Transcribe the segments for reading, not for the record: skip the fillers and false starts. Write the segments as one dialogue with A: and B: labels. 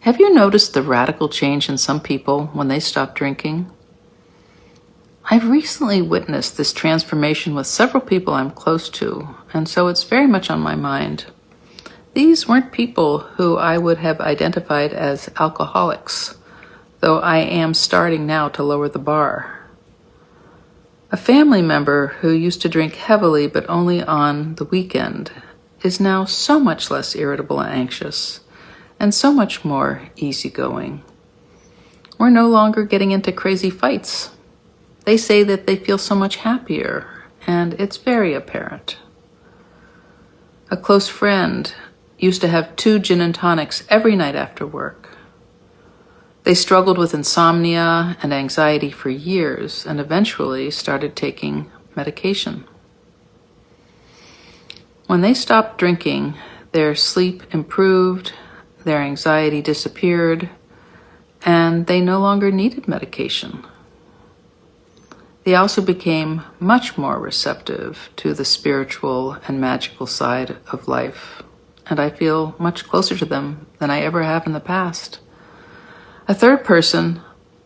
A: Have you noticed the radical change in some people when they stop drinking? I've recently witnessed this transformation with several people I'm close to, and so it's very much on my mind. These weren't people who I would have identified as alcoholics, though I am starting now to lower the bar. A family member who used to drink heavily but only on the weekend is now so much less irritable and anxious, and so much more easygoing. We're no longer getting into crazy fights. They say that they feel so much happier, and it's very apparent. A close friend used to have 2 gin and tonics every night after work. They struggled with insomnia and anxiety for years and eventually started taking medication. When they stopped drinking, their sleep improved, their anxiety disappeared, and they no longer needed medication. They also became much more receptive to the spiritual and magical side of life, and I feel much closer to them than I ever have in the past. A third person,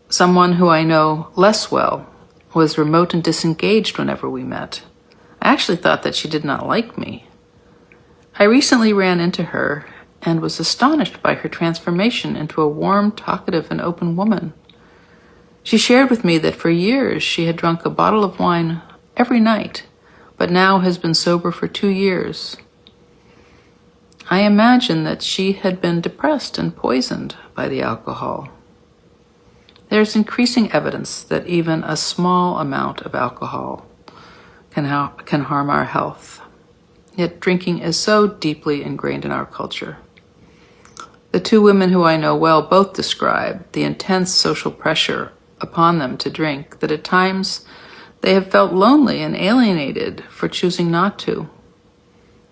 A: someone who I know less well, was remote and disengaged whenever we met. I actually thought that she did not like me. I recently ran into her and was astonished by her transformation into a warm, talkative, and open woman. She shared with me that for years she had drunk a bottle of wine every night, but now has been sober for 2 years. I imagine that she had been depressed and poisoned by the alcohol. There's increasing evidence that even a small amount of alcohol can harm our health. Yet drinking is so deeply ingrained in our culture. The 2 women who I know well both describe the intense social pressure upon them to drink that at times they have felt lonely and alienated for choosing not to.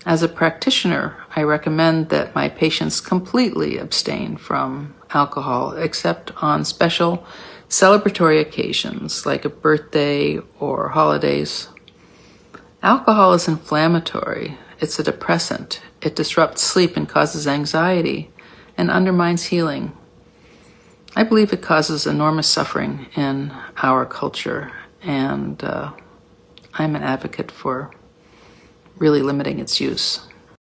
A: As a practitioner, I recommend that my patients completely abstain from alcohol except on special celebratory occasions like a birthday or holidays. Alcohol is inflammatory. It's a depressant. It disrupts sleep and causes anxiety and undermines healing. I believe it causes enormous suffering in our culture, and I'm an advocate for really limiting its use.